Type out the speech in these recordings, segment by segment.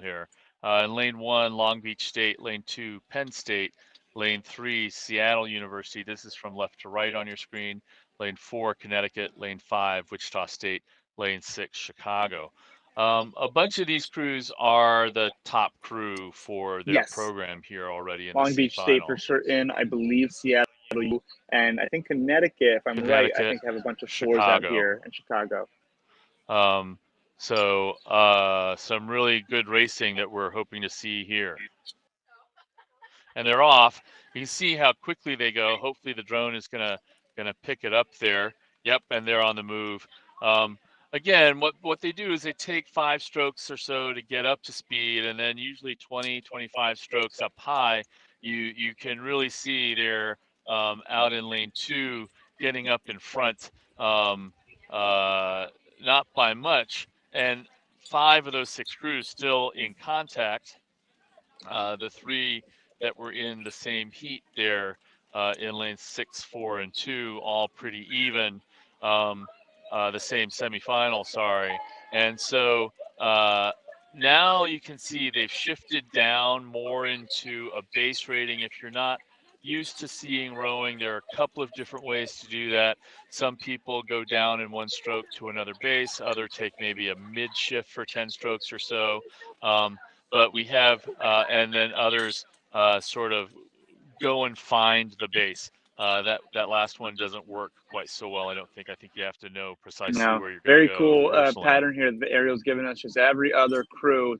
here. In lane 1, Long Beach State. Lane 2, Penn State. Lane 3, Seattle University. This is from left to right on your screen. Lane 4, Connecticut. Lane 5, Wichita State. Lane 6, Chicago. A bunch of these crews are the top crew for their Yes. program here already in the Long C Beach State for final. certain. I believe Seattle, and I think Connecticut, if I'm right, I Connecticut, think have a bunch of fours out Chicago. here in Chicago. Some really good racing that we're hoping to see here. And they're off. You can see how quickly they go. Hopefully the drone is gonna pick it up there. Yep, and they're on the move. Again, what they do is they take 5 strokes or so to get up to speed, and then usually 20, 25 strokes up high, you can really see they're out in lane 2, getting up in front, not by much, and 5 of those 6 crews still in contact. The 3 that were in the same heat there in lanes 6, 4, and 2, all pretty even. The same semifinal, sorry. And so now you can see they've shifted down more into a base rating. If you're not used to seeing rowing, there are a couple of different ways to do that. Some people go down in 1 stroke to another base. Others take maybe a mid shift for 10 strokes or so. But we have, and then others sort of go and find the base. That last one doesn't work quite so well, I don't think. I think you have to know precisely No, where you're going to very go cool personally. pattern here. The aerial's given us just every other crew,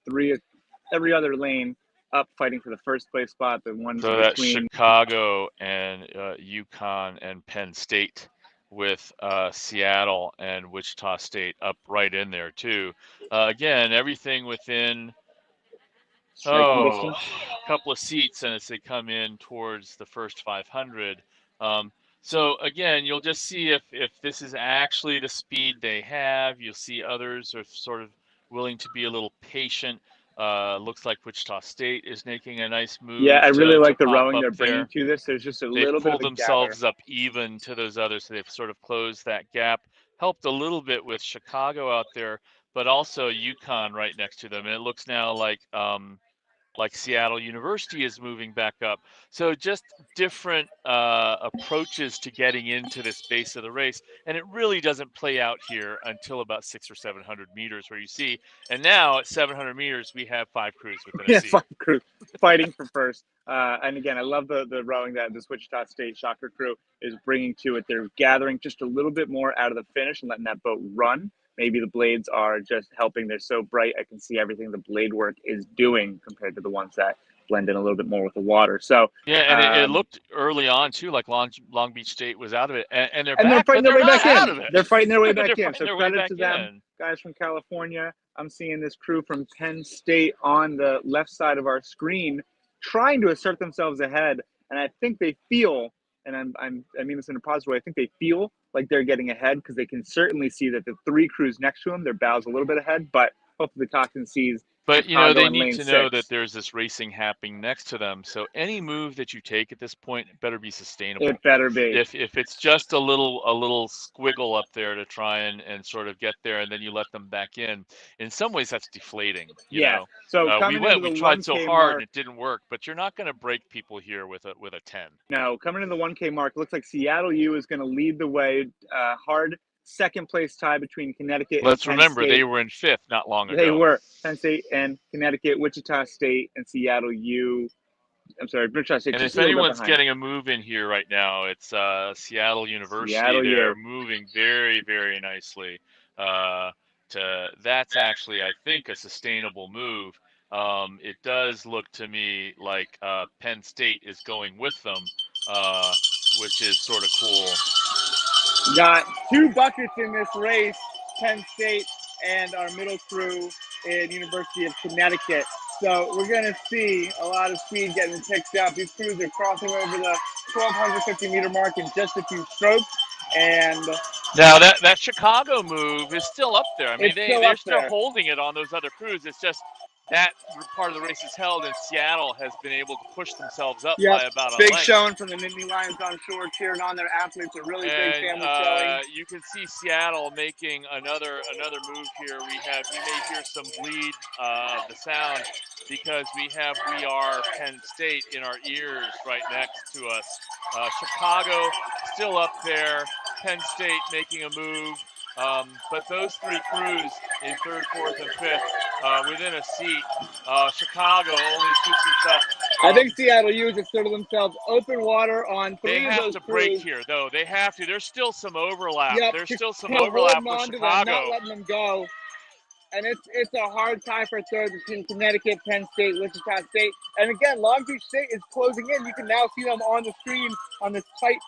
every other lane up fighting for the first place spot. The ones So in that's between. Chicago and UConn and Penn State, with Seattle and Wichita State up right in there too. Again, everything within Striking distance. a couple of seats, and as they come in towards the first 500. So again, you'll just see if this is actually the speed they have. You'll see others are sort of willing to be a little patient. Looks like Wichita State is making a nice Yeah, I move really to like the pop rowing up they're bringing there. to this. There's just a They've little bit of pulled a gather. themselves up even to those others, so they've sort of closed that gap. Helped a little bit with Chicago out there, but also UConn right next to them. And it looks now like Seattle University is moving back up. So just different approaches to getting into this base of the race. And it really doesn't play out here until about 600 or 700 meters where you see. And now at 700 meters, we have 5 crews within a Yeah, seat. 5 crews fighting for first. And again, I love the rowing that this Wichita State Shocker crew is bringing to it. They're gathering just a little bit more out of the finish and letting that boat run. Maybe the blades are just helping. They're so bright. I can see everything the blade work is doing compared to the ones that blend in a little bit more with the water. So, Yeah, and it looked early on too like Long Beach State was out of it, and they're and they're back, fighting but their they're way not back out in. of it. They're fighting their way back They're in. fighting So their way credit back to them, in. guys from California. I'm seeing this crew from Penn State on the left side of our screen trying to assert themselves ahead, and I think they feel, and I mean this in a positive way, I think they feel like they're getting ahead because they can certainly see that the 3 crews next to them, their bow's a little bit ahead, but hopefully the coxswain sees But Chicago they in need lane to know that 6. there's this racing happening next to them. So any move that you take at this point better be sustainable. It better be. If it's just a little squiggle up there to try and sort of get there, and then you let them back in some ways that's deflating. Yeah. So coming into We the tried so 1K hard and mark, it didn't work. But you're not going to break people here with a 10. no, coming into the 1K mark, looks like Seattle U is going to lead the way. Hard second place tie between Connecticut and Let's Penn remember they State. were in 5th not long They ago. were Penn State and Connecticut, Wichita State and Seattle U. I'm sorry, Wichita State And just if a little bit anyone's behind. getting a move in here right now, it's Seattle University. Seattle They're U. moving very, very nicely. That's actually, I think, a sustainable move. It does look to me like Penn State is going with them, which is sort of cool. Got 2 buckets in this race, Penn State and our middle crew in University of Connecticut. So we're going to see a lot of speed getting picked up. These crews are crossing over the 1,250 meter mark in just a few strokes. And now that Chicago move is still up there. I mean, it's still they're up still there. holding it on those other crews. It's just that part of the race is held, and Seattle has been able to push themselves up Yep. by about a Big length. showing from the Nittany Lions on shore, cheering on their athletes. A really big And family showing. you can see Seattle making another move here. You may hear some bleed of the sound because we are Penn State in our ears right next to us. Chicago still up there. Penn State making a move. But those three crews in third, fourth, and fifth within a seat. Chicago only 2 seats up. I think Seattle U just sort of themselves open water on They three of have those to break crews. here, though. They have to. There's still some overlap. Yep, There's still some overlap holding with on to them, not Chicago. letting them go. And it's a hard tie for third between Connecticut, Penn State, Wichita State. And again, Long Beach State is closing in. You can now see them on the screen on this tight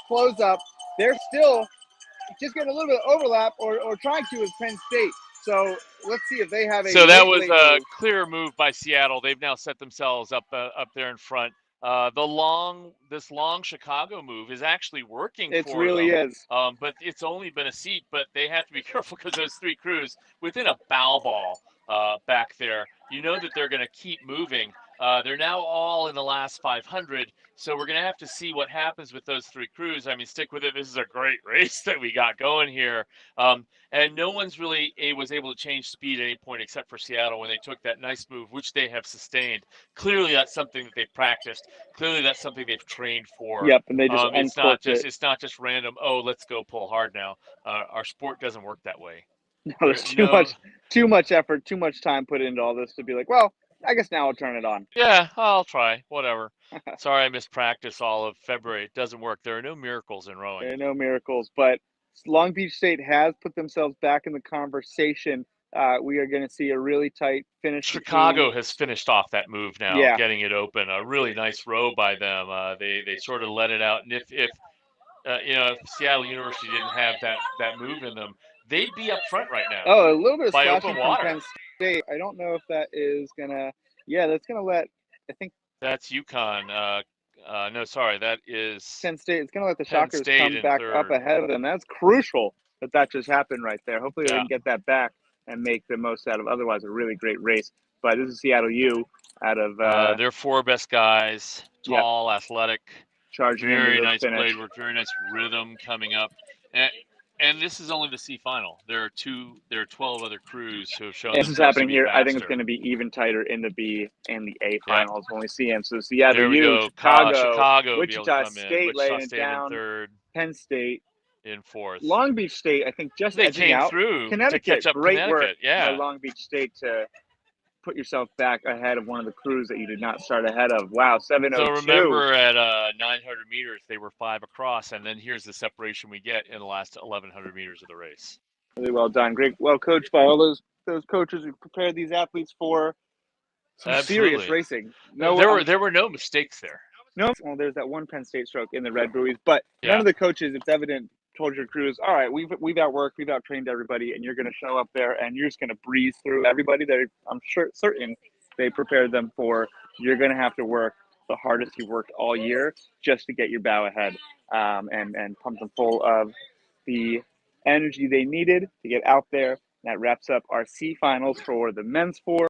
close-up. They're still just getting a little bit of overlap or trying to with Penn State. So let's see if they have a So that was late a move. clear move by Seattle. They've now set themselves up there in front. This long Chicago move is actually working It for really them. is. But it's only been a seat, but they have to be careful because those three crews within a bow ball back there. You know that they're going to keep moving. They're now all in the last 500, so we're going to have to see what happens with those three crews. I mean, stick with it. This is a great race that we got going here. And no one's really was able to change speed at any point except for Seattle when they took that nice move, which they have sustained. Clearly, that's something that they've practiced. Clearly, that's something they've trained for. Yep, and they just uncorked it. It's not just random. Oh, let's go pull hard now. Our sport doesn't work that way. No, there's too much effort, too much time put into all this to be like, well, I guess now I'll turn it on. Yeah, I'll try. Whatever. Sorry, I missed practice all of February. It doesn't work. There are no miracles in rowing. There are no miracles, but Long Beach State has put themselves back in the conversation. We are going to see a really tight finish. Chicago has finished off that move now, Yeah. getting it open. A really nice row by them. They sort of let it out, and if Seattle University didn't have that move in them, they'd be up front right now. Oh, a little bit of by splashing open from water. Penn State. I don't know if that is gonna. Yeah, that's gonna let. I think that's UConn. No, sorry, that is Penn State. It's gonna let the Penn Shockers State come back third. up ahead of them. That's crucial that just happened right there. Hopefully they can get that back and make the most out of otherwise a really great race. But this is Seattle U out of their four best guys, tall, athletic, charging very into the nice finish. blade work, very nice rhythm coming up. And this is only the C final. There are 12 other crews who have shown this is happening here. I think it's going to be even tighter in the B and the A finals when we see them. So Seattle U, Chicago, Wichita State laying it down, third, Penn State in fourth, Long Beach State. I think just they came out. through Connecticut, to catch up. Great Connecticut, work by Long Beach State to put yourself back ahead of one of the crews that you did not start ahead of. Wow, 7:02. So remember, at 900 meters, they were 5 across, and then here's the separation we get in the last 1,100 meters of the race. Really well done. Great, well coached by all those coaches who prepared these athletes for some serious racing. There were no mistakes there. No, well, there's that one Penn State stroke in the red buoys, but none of the coaches, it's evident, told your crews, all right, we've outworked, we've outtrained everybody, and you're going to show up there and you're just going to breeze through everybody that I'm certain they prepared them for. You're going to have to work the hardest you've worked all year just to get your bow ahead, and pump them full of the energy they needed to get out there. That wraps up our C finals for the men's four.